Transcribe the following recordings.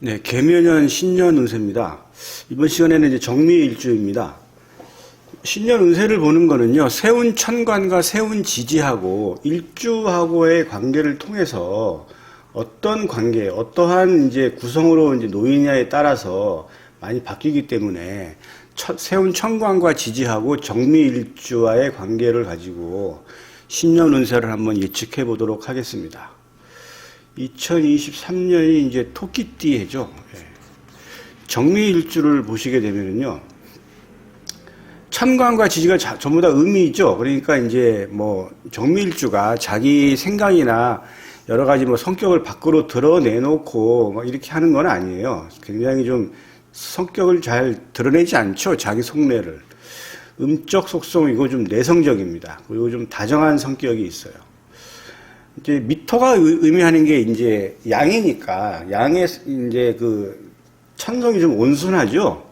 네, 개묘년 신년 운세입니다. 이번 시간에는 이제 정미일주입니다. 신년 운세를 보는 거는요, 세운 천간과 세운 지지하고 일주하고의 관계를 통해서 어떤 관계, 어떠한 이제 구성으로 이제 놓이냐에 따라서 많이 바뀌기 때문에 세운 천간과 지지하고 정미일주와의 관계를 가지고 신년 운세를 한번 예측해 보도록 하겠습니다. 2023년이 이제 토끼띠 해죠. 정미일주를 보시게 되면은요, 천간과 지지가 전부 다 음이죠. 그러니까 이제 뭐 정미일주가 자기 생각이나 여러 가지 뭐 성격을 밖으로 드러내놓고 뭐 이렇게 하는 건 아니에요. 굉장히 좀 성격을 잘 드러내지 않죠. 자기 속내를. 음적 속성이고 좀 내성적입니다. 그리고 좀 다정한 성격이 있어요. 이제 미토가 의미하는 게 이제 양이니까 양의 이제 그 천성이 좀 온순하죠.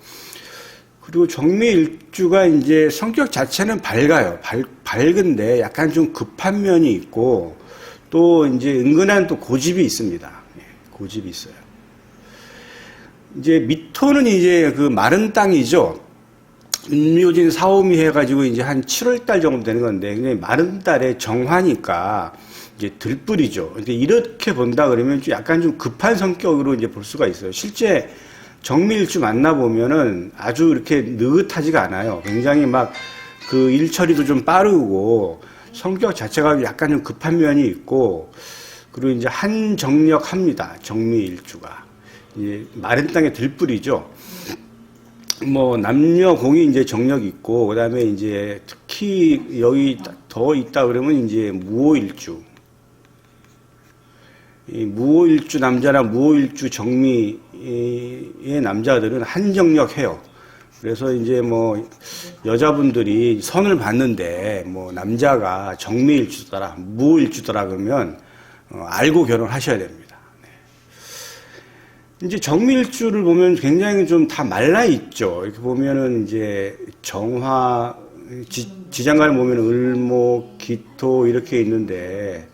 그리고 정미일주가 이제 성격 자체는 밝아요. 밝은데 약간 좀 급한 면이 있고 또 이제 은근한 또 고집이 있습니다. 고집이 있어요. 이제 미토는 이제 그 마른 땅이죠. 임묘진 사오미 해가지고 이제 한 7월달 정도 되는 건데, 근데 마른 달에 정화니까 이제 들뿌리죠. 근데 이렇게 본다 그러면 좀 약간 좀 급한 성격으로 이제 볼 수가 있어요. 실제 정미일주 만나보면은 아주 이렇게 느긋하지가 않아요. 굉장히 막 그 일 처리도 좀 빠르고 성격 자체가 약간 좀 급한 면이 있고, 그리고 이제 한정력합니다. 정미일주가. 이제 마른 땅에 들뿌리죠. 뭐 남녀 공이 이제 정력이 있고, 그다음에 이제 특히 여기 더 있다 그러면 이제 무오일주. 이 무오일주 남자나 무오일주 정미의 남자들은 한정력해요. 그래서 이제 뭐 여자분들이 선을 봤는데 뭐 남자가 정미일주더라, 무오일주더라 그러면 알고 결혼하셔야 됩니다. 네. 이제 정미일주를 보면 굉장히 좀 다 말라 있죠. 이렇게 보면은 이제 정화 지장간을 보면 을목, 기토 이렇게 있는데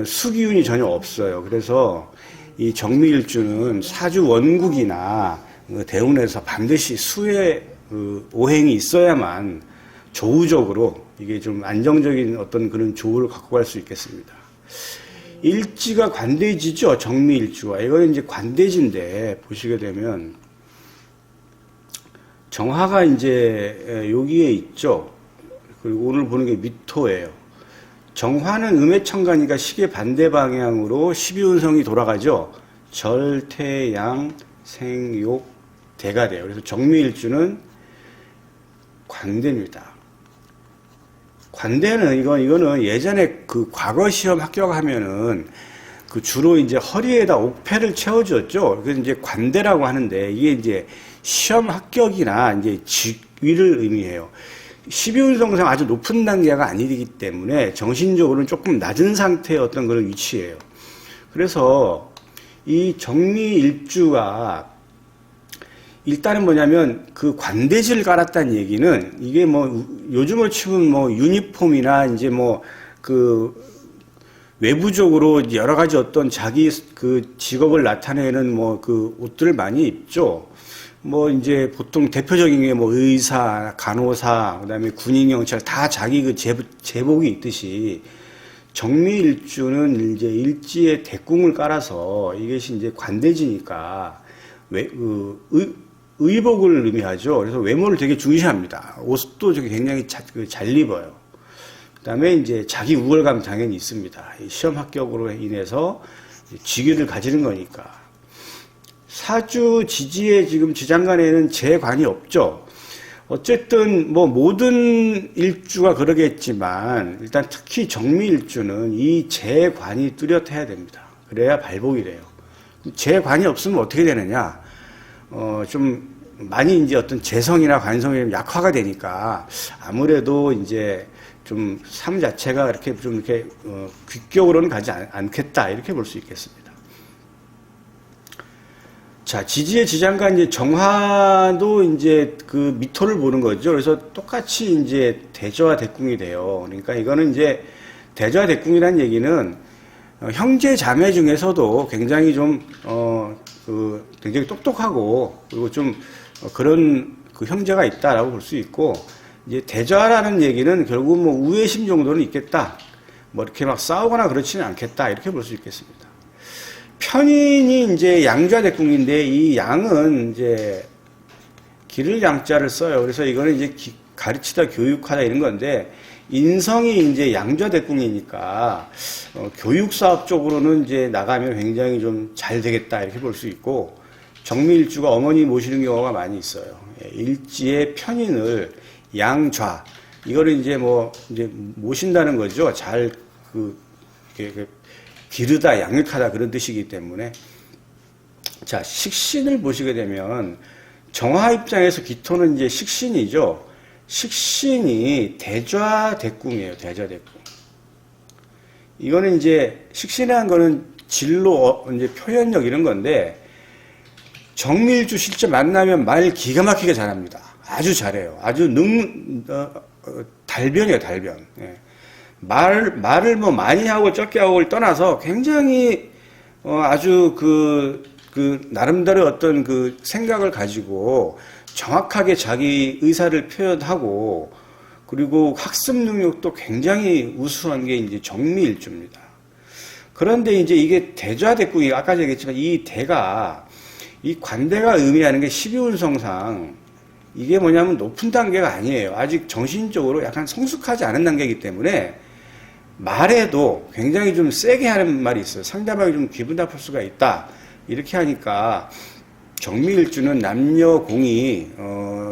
수기운이 전혀 없어요. 그래서 이 정미일주는 사주 원국이나 대운에서 반드시 수의 오행이 있어야만 조우적으로 이게 좀 안정적인 어떤 그런 조우를 갖고 갈 수 있겠습니다. 일지가 관대지죠. 정미일주와. 이거는 이제 관대지인데 보시게 되면 정화가 이제 여기에 있죠. 그리고 오늘 보는 게 미토예요. 정화는 음해천간이니까 시계 반대 방향으로 12운성이 돌아가죠. 절, 태, 양, 생, 욕, 대가 돼요. 그래서 정미일주는 관대입니다. 관대는 이거는 예전에 그 과거 시험 합격하면은 그 주로 이제 허리에다 옥패를 채워줬죠. 그래서 이제 관대라고 하는데 이게 이제 시험 합격이나 이제 직위를 의미해요. 12운성상 아주 높은 단계가 아니기 때문에 정신적으로는 조금 낮은 상태의 어떤 그런 위치예요. 그래서 이 정미일주가 일단은 뭐냐면 그 관대지를 깔았다는 얘기는 이게 뭐 요즘으로 치면 뭐 유니폼이나 이제 뭐 그 외부적으로 여러 가지 어떤 자기 그 직업을 나타내는 뭐 그 옷들을 많이 입죠. 뭐 이제 보통 대표적인 게 뭐 의사, 간호사, 그다음에 군인 경찰 다 자기 그 제복이 있듯이 정미일주는 이제 일지에 대궁을 깔아서 이것이 이제 관대지니까 의복을 의미하죠. 그래서 외모를 되게 중시합니다. 옷도 굉장히 잘 입어요. 그다음에 이제 자기 우월감 당연히 있습니다. 시험 합격으로 인해서 직위를 가지는 거니까. 사주 지지에 지금 지장간에는 재관이 없죠. 어쨌든 뭐 모든 일주가 그러겠지만 일단 특히 정미일주는 이 재관이 뚜렷해야 됩니다. 그래야 발복이 돼요. 재관이 없으면 어떻게 되느냐? 좀 많이 이제 어떤 재성이나 관성이 약화가 되니까 아무래도 이제 좀 삶 자체가 이렇게 좀 이렇게 귀격으로는 가지 않겠다 이렇게 볼 수 있겠습니다. 자, 지지의 지장간 이제 정화도 이제 그 미토를 보는 거죠. 그래서 똑같이 이제 대저와 대궁이 돼요. 그러니까 이거는 이제 대저와 대궁이라는 얘기는 형제 자매 중에서도 굉장히 좀 굉장히 똑똑하고 그리고 좀 그런 그 형제가 있다라고 볼 수 있고, 이제 대좌라는 얘기는 결국 뭐 우애심 정도는 있겠다. 뭐 이렇게 막 싸우거나 그렇지는 않겠다. 이렇게 볼 수 있겠습니다. 편인이 이제 양좌대궁인데, 이 양은 이제 기를 양자를 써요. 그래서 이거는 이제 가르치다, 교육하다 이런 건데, 인성이 이제 양좌대궁이니까 교육 사업 쪽으로는 이제 나가면 굉장히 좀 잘 되겠다 이렇게 볼 수 있고, 정미일주가 어머니 모시는 경우가 많이 있어요. 일지의 편인을 양좌, 이거를 이제 뭐 이제 모신다는 거죠. 잘 기르다, 양육하다 그런 뜻이기 때문에. 자, 식신을 보시게 되면 정화 입장에서 기토는 이제 식신이죠. 식신이 대좌대궁이에요. 대좌대궁. 이거는 이제 식신이라는 거는 진로, 이제 표현력 이런 건데, 정밀주 실제 만나면 말 기가 막히게 잘합니다. 아주 잘해요. 아주 달변이에요, 달변. 예. 말을 뭐 많이 하고 적게 하고를 떠나서 굉장히 아주 나름대로 어떤 그 생각을 가지고 정확하게 자기 의사를 표현하고, 그리고 학습 능력도 굉장히 우수한 게 이제 정미일주입니다. 그런데 이제 이게 대좌대궁이 아까 얘기했지만, 이 대가, 이 관대가 의미하는 게 12운성상 이게 뭐냐면 높은 단계가 아니에요. 아직 정신적으로 약간 성숙하지 않은 단계이기 때문에 말에도 굉장히 좀 세게 하는 말이 있어요. 상대방이 좀 기분 나쁠 수가 있다. 이렇게 하니까 정미일주는 남녀 공이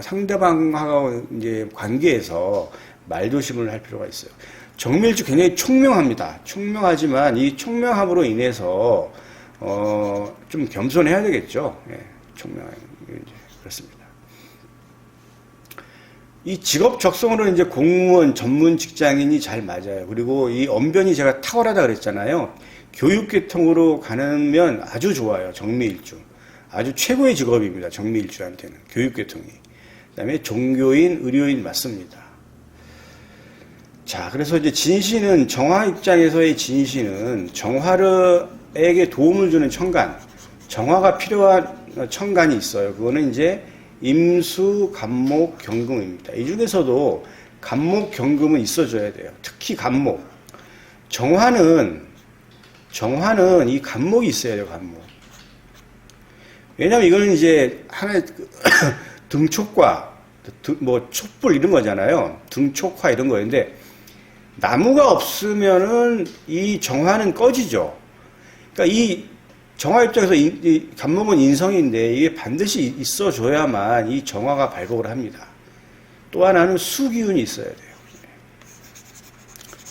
상대방하고 이제 관계에서 말조심을 할 필요가 있어요. 정미일주 굉장히 총명합니다. 총명하지만 이 총명함으로 인해서 좀 겸손해야 되겠죠. 예, 총명한 그렇습니다. 이 직업 적성으로 이제 공무원, 전문 직장인이 잘 맞아요. 그리고 이 언변이 제가 탁월하다 그랬잖아요. 교육계통으로 가면 아주 좋아요. 정미일주. 아주 최고의 직업입니다. 정미일주한테는. 교육계통이. 그 다음에 종교인, 의료인 맞습니다. 자, 그래서 이제 진신은, 정화 입장에서의 진신은 정화에게 도움을 주는 천간, 정화가 필요한 천간이 있어요. 그거는 이제 임수, 간목, 경금입니다. 이 중에서도 간목, 경금은 있어줘야 돼요. 특히 간목. 정화는 이 간목이 있어야 돼요, 간목. 왜냐면 이거는 이제 하나의 등촉과, 뭐, 촛불 이런 거잖아요. 등촉화 이런 거였는데, 나무가 없으면은 이 정화는 꺼지죠. 그러니까 이 정화 입장에서 이 간목은 인성인데 이게 반드시 있어줘야만 이 정화가 발복을 합니다. 또 하나는 수기운이 있어야 돼요.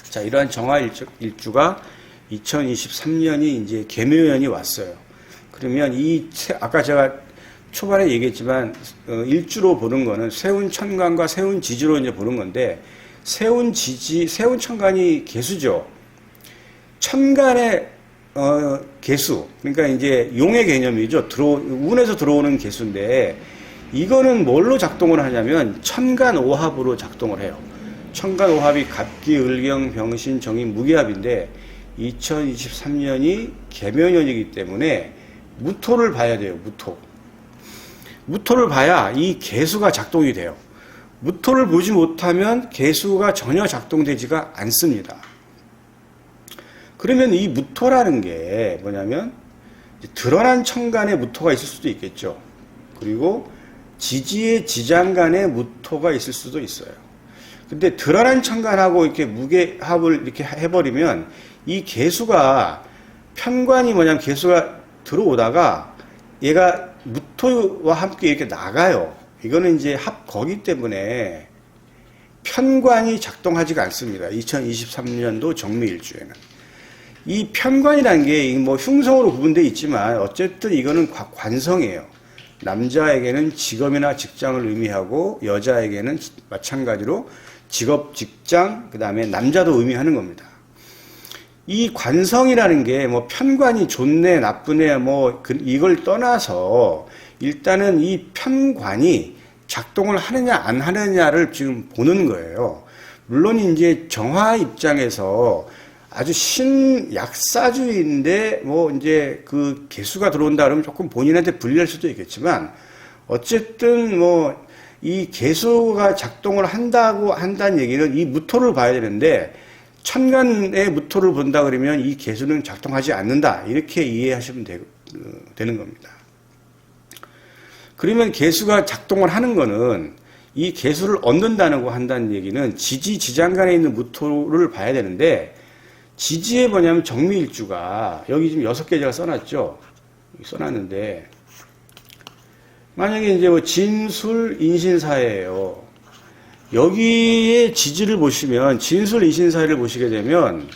자, 이러한 정화 일주가 2023년이 이제 계묘년이 왔어요. 그러면 아까 제가 초반에 얘기했지만 일주로 보는 거는 세운천간과 세운지지로 이제 보는 건데, 세운천간이 개수죠. 천간의 개수, 그러니까 이제 용의 개념이죠. 운에서 들어오는 개수인데, 이거는 뭘로 작동을 하냐면 천간오합으로 작동을 해요. 천간오합이 갑기, 을경, 병신, 정인, 무기합인데 2023년이 계묘년이기 때문에 무토를 봐야 돼요. 무토를 봐야 이 개수가 작동이 돼요. 무토를 보지 못하면 개수가 전혀 작동되지가 않습니다. 그러면 이 무토라는 게 뭐냐면 드러난 천간에 무토가 있을 수도 있겠죠. 그리고 지지의 지장간에 무토가 있을 수도 있어요. 근데 드러난 천간하고 이렇게 무게합을 이렇게 해버리면 이 개수가, 편관이 뭐냐면 개수가 들어오다가 얘가 무토와 함께 이렇게 나가요. 이거는 이제 합거기 때문에 편관이 작동하지가 않습니다. 2023년도 정미일주에는. 이 편관이라는 게 뭐 흉성으로 구분되어 있지만 어쨌든 이거는 관성이에요. 남자에게는 직업이나 직장을 의미하고 여자에게는 마찬가지로 직업, 직장, 그 다음에 남자도 의미하는 겁니다. 이 관성이라는 게 뭐 편관이 좋네, 나쁘네, 뭐 이걸 떠나서 일단은 이 편관이 작동을 하느냐 안 하느냐를 지금 보는 거예요. 물론 이제 정화 입장에서 아주 신약사주인데 뭐 이제 그 개수가 들어온다 그러면 조금 본인한테 불리할 수도 있겠지만 어쨌든 뭐 이 개수가 작동을 한다는 얘기는 이 무토를 봐야 되는데 천간의 무토를 본다 그러면 이 개수는 작동하지 않는다 이렇게 이해하시면 되는 겁니다. 그러면 개수가 작동을 하는 거는 이 개수를 얻는다는 거 한다는 얘기는 지지 지장간에 있는 무토를 봐야 되는데 지지에 뭐냐면 정미일주가 여기 지금 6개 제가 써놨죠. 써놨는데 만약에 이제 뭐 진술 인신사예요. 여기에 지지를 보시면 진술 인신사를 보시게 되면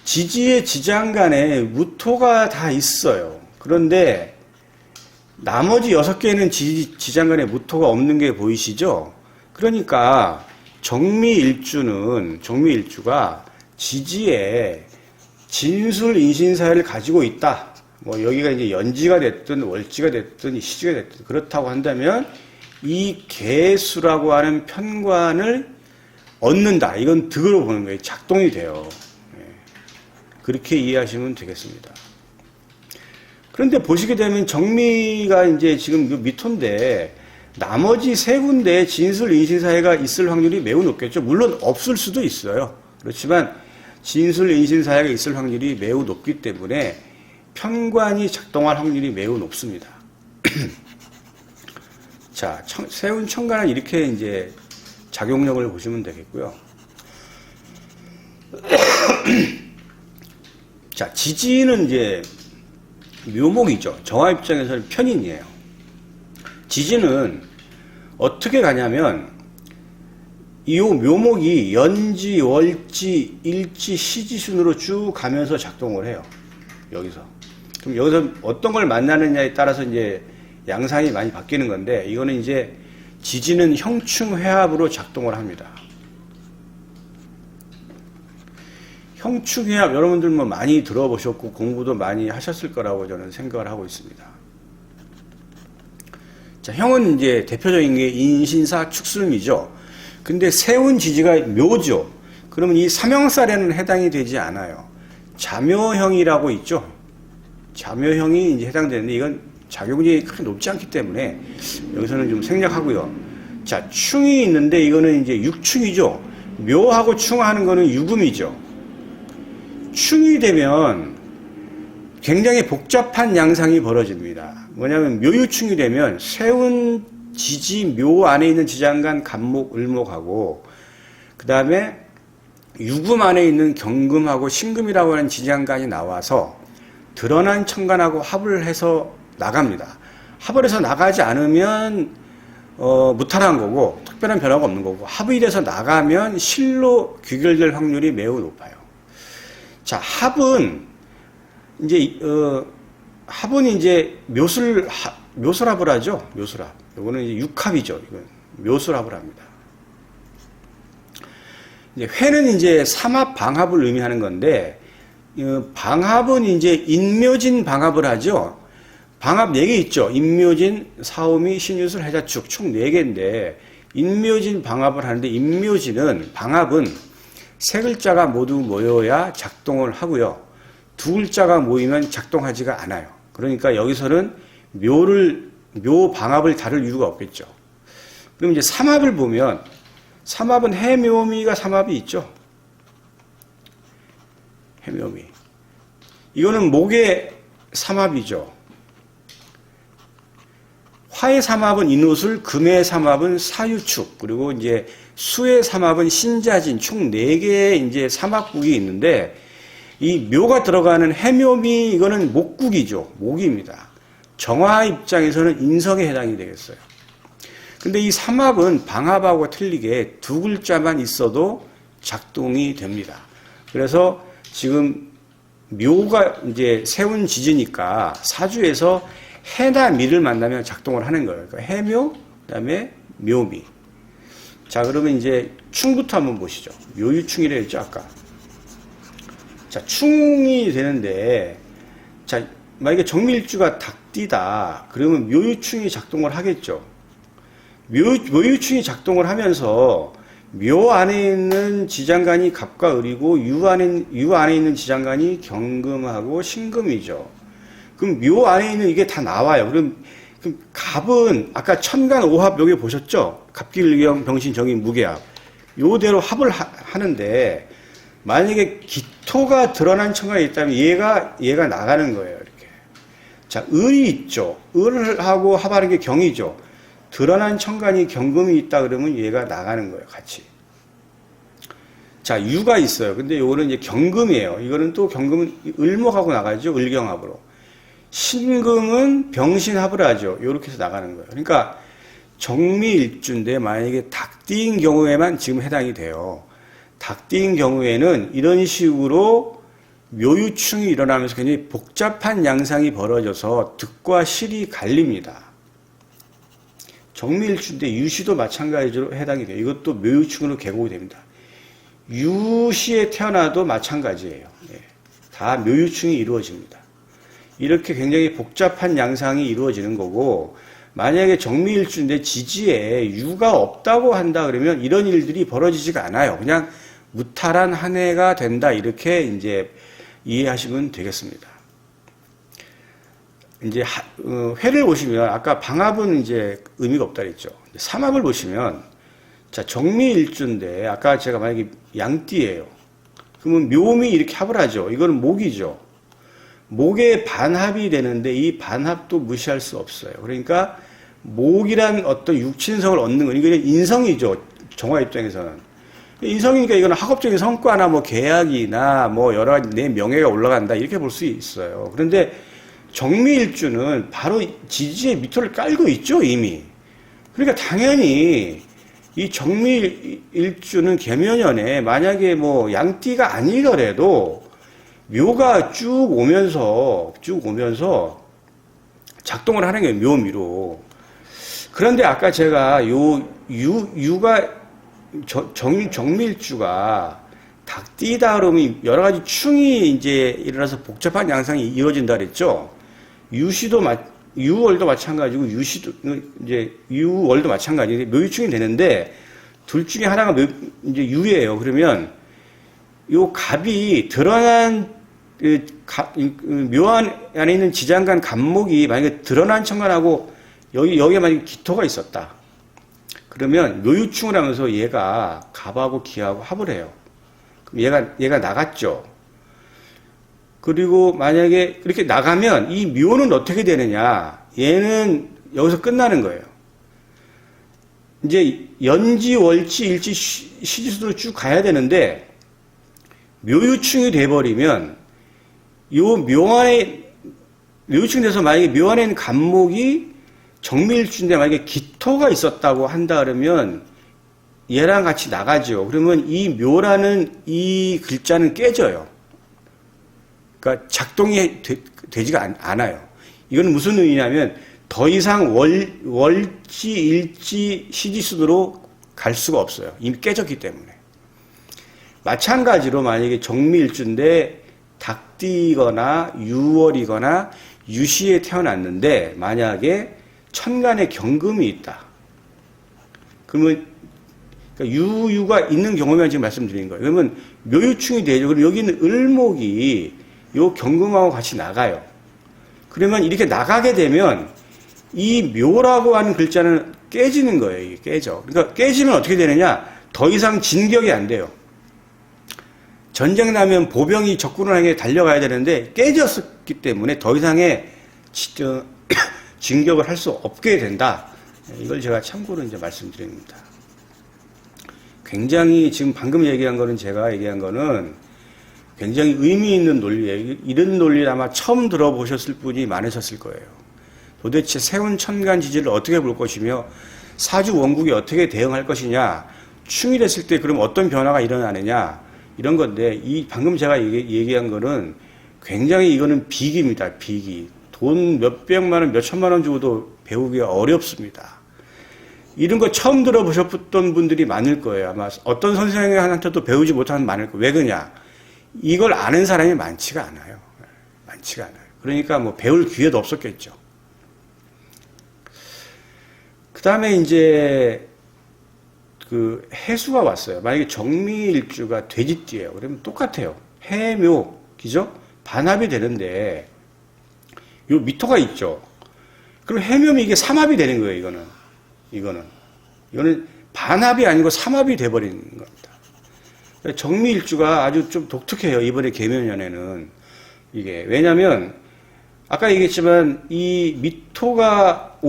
지지의 지장간에 무토가 다 있어요. 그런데 나머지 6개는 지장간에 무토가 없는 게 보이시죠? 그러니까 정미일주가 지지에 진술 인신사를 가지고 있다. 뭐 여기가 이제 연지가 됐든 월지가 됐든 시지가 됐든 그렇다고 한다면 이 개수라고 하는 편관을 얻는다. 이건 득으로 보는 거예요. 작동이 돼요. 그렇게 이해하시면 되겠습니다. 그런데 보시게 되면 정미가 이제 지금 미토인데 나머지 3군데 진술 인신사회가 있을 확률이 매우 높겠죠. 물론 없을 수도 있어요. 그렇지만 진술 인신사회가 있을 확률이 매우 높기 때문에 편관이 작동할 확률이 매우 높습니다. 자, 세운 천간은 이렇게 이제 작용력을 보시면 되겠고요. 자, 지지는 이제 묘목이죠. 정화 입장에서는 편인이에요. 지지는 어떻게 가냐면 이 묘목이 연지, 월지, 일지, 시지 순으로 쭉 가면서 작동을 해요. 여기서. 그럼 여기서 어떤 걸 만나느냐에 따라서 이제 양상이 많이 바뀌는 건데 이거는 이제 지지는 형충회합으로 작동을 합니다. 형충회합 여러분들 뭐 많이 들어보셨고 공부도 많이 하셨을 거라고 저는 생각을 하고 있습니다. 자, 형은 이제 대표적인 게 인신사 축술미죠. 근데 세운 지지가 묘죠. 그러면 이 삼형살에는 해당이 되지 않아요. 자묘형이라고 있죠. 자묘형이 이제 해당되는데 이건 작용력이 그렇게 높지 않기 때문에 여기서는 좀 생략하고요. 자, 충이 있는데 이거는 이제 육충이죠. 묘하고 충하는 거는 유금이죠. 충이 되면 굉장히 복잡한 양상이 벌어집니다. 뭐냐면 묘유충이 되면 세운 지지 묘 안에 있는 지장간 간목 을목하고 그 다음에 유금 안에 있는 경금하고 신금이라고 하는 지장간이 나와서 드러난 천간하고 합을 해서 나갑니다. 합을 해서 나가지 않으면 무탈한 거고 특별한 변화가 없는 거고 합이 돼서 나가면 실로 귀결될 확률이 매우 높아요. 자, 합은 이제 묘술합을 하죠. 묘술합. 이거는 이제 육합이죠. 이건 묘술합을 합니다. 이제 회는 이제 삼합 방합을 의미하는 건데 방합은 이제 인묘진 방합을 하죠. 방합 4개 있죠. 인묘진, 사오미, 신유술, 해자축 총 4개인데 인묘진 방합을 하는데 방합은 3글자가 모두 모여야 작동을 하고요. 2글자가 모이면 작동하지가 않아요. 그러니까 여기서는 묘 방합을 다룰 이유가 없겠죠. 그럼 이제 삼합을 보면 삼합은 해묘미가 삼합이 있죠. 해묘미. 이거는 목의 삼합이죠. 화의 삼합은 인우술, 금의 삼합은 사유축, 그리고 이제 수의 삼합은 신자진, 총 4개의 이제 삼합국이 있는데 이 묘가 들어가는 해묘미 이거는 목국이죠. 목입니다. 정화 입장에서는 인성에 해당이 되겠어요. 근데 이 삼합은 방합하고 틀리게 2글자만 있어도 작동이 됩니다. 그래서 지금 묘가 이제 세운 지지니까 사주에서 해나 미를 만나면 작동을 하는 거예요. 그러니까 해묘, 그 다음에 묘미. 자, 그러면 이제 충부터 한번 보시죠. 묘유충이라 했죠, 아까. 자, 충이 되는데, 자, 만약에 정밀주가 닭띠다. 그러면 묘유충이 작동을 하겠죠. 묘유충이 작동을 하면서 묘 안에 있는 지장간이 갑과 을이고 유 안에 있는 지장간이 경금하고 신금이죠. 그럼 묘 안에 있는 이게 다 나와요. 그럼 갑은 아까 천간 오합 여기 보셨죠? 갑기을경 병신 정인 무게합. 요대로 합을 하는데 만약에 기토가 드러난 천간이 있다면 얘가 나가는 거예요. 이렇게. 자, 을이 있죠. 을하고 합하는 게 경이죠. 드러난 천간이 경금이 있다 그러면 얘가 나가는 거예요. 같이. 자, 유가 있어요. 근데 요거는 이제 경금이에요. 이거는 또 경금은 을목하고 나가죠. 을경합으로. 신금은 병신합을 하죠. 요렇게 해서 나가는 거예요. 그러니까 정미일주인데 만약에 닭띠인 경우에만 지금 해당이 돼요. 닭띠인 경우에는 이런 식으로 묘유충이 일어나면서 굉장히 복잡한 양상이 벌어져서 득과 실이 갈립니다. 정미일주인데 유시도 마찬가지로 해당이 돼요. 이것도 묘유충으로 계곡이 됩니다. 유시에 태어나도 마찬가지예요. 다 묘유충이 이루어집니다. 이렇게 굉장히 복잡한 양상이 이루어지는 거고, 만약에 정미일주인데 지지에 유가 없다고 한다 그러면 이런 일들이 벌어지지가 않아요. 그냥 무탈한 한 해가 된다. 이렇게 이제 이해하시면 되겠습니다. 이제 회를 보시면 아까 방합은 이제 의미가 없다 그랬죠. 삼합을 보시면 자, 정미일주인데 아까 제가 만약에 양띠예요. 그러면 묘미 이렇게 합을 하죠. 이거는 목이죠. 목에 반합이 되는데 이 반합도 무시할 수 없어요. 그러니까 목이란 어떤 육친성을 얻는 건 이거는 인성이죠. 정화 입장에서는. 인성이니까 이거는 학업적인 성과나 뭐 계약이나 뭐 여러 가지 내 명예가 올라간다 이렇게 볼 수 있어요. 그런데 정미일주는 바로 지지의 밑을 깔고 있죠, 이미. 그러니까 당연히 이 정미일주는 계면연에 만약에 뭐 양띠가 아니더라도 묘가 쭉 오면서 작동을 하는 게 묘미로. 그런데 아까 제가 유가 정밀주가 닭띠다 그러면 여러 가지 충이 이제 일어나서 복잡한 양상이 이루어진다 그랬죠. 유월도 마찬가지고 이제 유월도 마찬가지인데 묘유충이 되는데 둘 중에 하나가 이제 유예요. 그러면 요 갑이 드러난 묘 안에 있는 지장간 갑목이 만약에 드러난 천간하고 여기에 만약에 기토가 있었다. 그러면 묘유충을 하면서 얘가 갑하고 기하고 합을 해요. 그럼 얘가 나갔죠. 그리고 만약에 이렇게 나가면 이 묘는 어떻게 되느냐? 얘는 여기서 끝나는 거예요. 이제 연지, 월지, 일지, 시지수로 쭉 가야 되는데 묘유충이 돼버리면 요 묘유충이 돼서 만약에 묘 안에 있는 갑목이 정밀주인데 만약에 기토가 있었다고 한다 그러면 얘랑 같이 나가죠. 그러면 이 묘라는 이 글자는 깨져요. 그러니까 작동이 되지가 않아요. 이건 무슨 의미냐면 더 이상 월지, 일지, 시지순으로 갈 수가 없어요. 이미 깨졌기 때문에. 마찬가지로 만약에 정미일주인데 닭띠거나 유월이거나 유시에 태어났는데 만약에 천간에 경금이 있다. 그러면 그러니까 유가 있는 경우만 지금 말씀드린 거예요. 그러면 묘유충이 되죠. 그럼 여기 있는 을목이 요 경금하고 같이 나가요. 그러면 이렇게 나가게 되면 이 묘라고 하는 글자는 깨지는 거예요. 이게 깨져. 그러니까 깨지면 어떻게 되느냐? 더 이상 진격이 안 돼요. 전쟁 나면 보병이 적군을 향해 달려가야 되는데 깨졌기 때문에 더 이상의 진격을 할 수 없게 된다. 이걸 제가 참고로 이제 말씀드립니다. 굉장히 지금 방금 얘기한 거는 제가 얘기한 거는 굉장히 의미 있는 논리예요. 이런 논리를 아마 처음 들어보셨을 분이 많으셨을 거예요. 도대체 세운 천간 지지를 어떻게 볼 것이며 사주 원국이 어떻게 대응할 것이냐, 충이 됐을 때 그럼 어떤 변화가 일어나느냐 이런 건데 이 방금 제가 얘기한 거는 굉장히 이거는 비기입니다. 비기. 돈 몇백만 원, 몇천만 원 주고도 배우기가 어렵습니다. 이런 거 처음 들어보셨던 분들이 많을 거예요. 아마 어떤 선생님한테도 배우지 못하는 많을 거예요. 왜 그러냐? 이걸 아는 사람이 많지가 않아요. 많지가 않아요. 그러니까 뭐 배울 기회도 없었겠죠. 그 다음에 이제 그 해수가 왔어요. 만약에 정미일주가 돼지띠예요. 그러면 똑같아요. 해묘, 그죠? 반합이 되는데 요 미토가 있죠. 그럼 해묘면 이게 삼합이 되는 거예요. 이거는 반합이 아니고 삼합이 돼버리는 겁니다. 정미일주가 아주 좀 독특해요. 이번에 계면연에는 이게 왜냐하면 아까 얘기했지만 이 미토가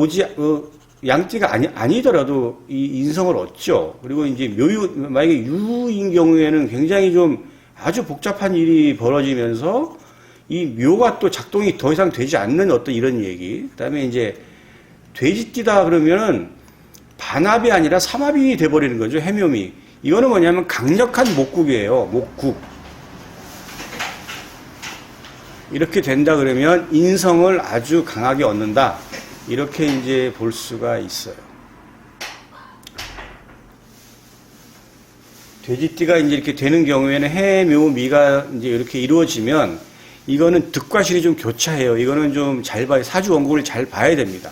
양띠가 아니더라도 이 인성을 얻죠. 그리고 이제 만약에 유인 경우에는 굉장히 좀 아주 복잡한 일이 벌어지면서 이 묘가 또 작동이 더 이상 되지 않는 어떤 이런 얘기. 그 다음에 이제 돼지띠다 그러면은 반합이 아니라 삼합이 돼버리는 거죠. 해묘미. 이거는 뭐냐면 강력한 목국이에요. 목국. 이렇게 된다 그러면 인성을 아주 강하게 얻는다. 이렇게 이제 볼 수가 있어요. 돼지띠가 이제 이렇게 되는 경우에는 해묘미가 이제 이렇게 이루어지면 이거는 득과 실이 좀 교차해요. 이거는 좀 잘 봐야, 사주 원국을 잘 봐야 됩니다.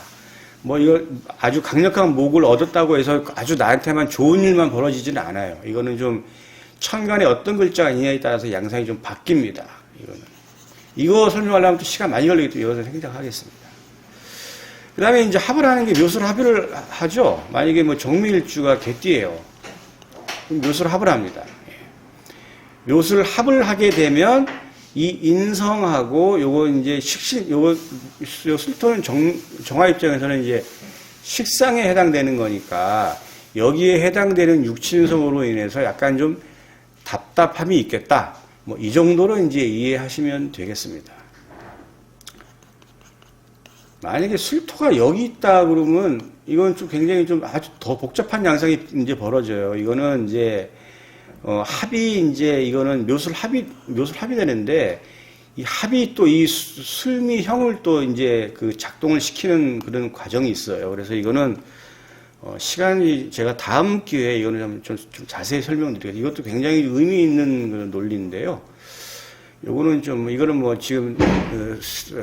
뭐 이거 아주 강력한 목을 얻었다고 해서 아주 나한테만 좋은 일만 벌어지지는 않아요. 이거는 좀 천간에 어떤 글자가 있냐에 따라서 양상이 좀 바뀝니다. 이거 설명하려면 또 시간 많이 걸리기 때문에 이것을 생략하겠습니다. 그 다음에 이제 합을 하는 게 묘술 합의를 하죠. 만약에 뭐 정미일주가 개띠예요. 그럼 묘술 합을 합니다. 묘술 합을 하게 되면 이 인성하고 요거 이제 요 술토는 정화 입장에서는 이제 식상에 해당되는 거니까 여기에 해당되는 육친성으로 인해서 약간 좀 답답함이 있겠다. 뭐 이 정도로 이제 이해하시면 되겠습니다. 만약에 술토가 여기 있다 그러면 이건 좀 굉장히 좀 아주 더 복잡한 양상이 이제 벌어져요. 이거는 이제 합이 이제 이거는 묘술 합이 되는데 이 합이 또 이 술미형을 또 이제 그 작동을 시키는 그런 과정이 있어요. 그래서 이거는 시간이 제가 다음 기회에 이거는 좀 자세히 설명드리겠습니다. 이것도 굉장히 의미 있는 그런 논리인데요. 요거는 이거는 뭐 지금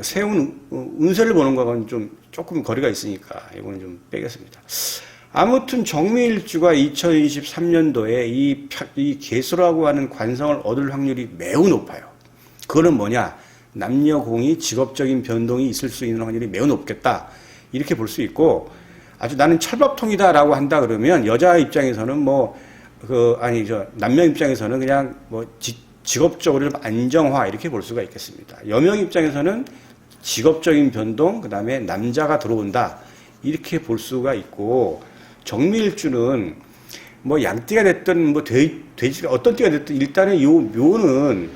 세운 운세를 보는 거하고는 좀 조금 거리가 있으니까 이거는 좀 빼겠습니다. 아무튼 정미일주가 2023년도에 이 계수라고 하는 관성을 얻을 확률이 매우 높아요. 그거는 뭐냐? 남녀공이 직업적인 변동이 있을 수 있는 확률이 매우 높겠다. 이렇게 볼 수 있고, 아주 나는 철밥통이다라고 한다 그러면 여자 입장에서는 남녀 입장에서는 그냥 직업적으로 좀 안정화 이렇게 볼 수가 있겠습니다. 여명 입장에서는 직업적인 변동, 그 다음에 남자가 들어온다 이렇게 볼 수가 있고, 정미일주는 뭐 양띠가 됐든 돼지가 어떤 띠가 됐든 일단은 요 묘는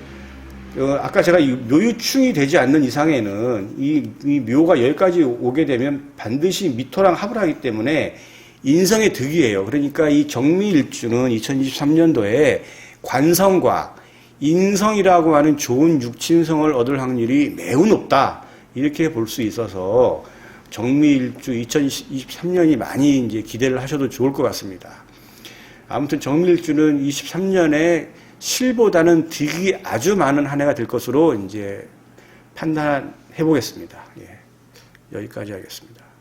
아까 제가 묘유충이 되지 않는 이상에는 이 묘가 여기까지 오게 되면 반드시 미토랑 합을 하기 때문에 인성의 득이에요. 그러니까 이 정미일주는 2023년도에 관성과 인성이라고 하는 좋은 육친성을 얻을 확률이 매우 높다. 이렇게 볼 수 있어서 정미일주 2023년이 많이 이제 기대를 하셔도 좋을 것 같습니다. 아무튼 정미일주는 23년에 실보다는 득이 아주 많은 한 해가 될 것으로 이제 판단해 보겠습니다. 여기까지 하겠습니다.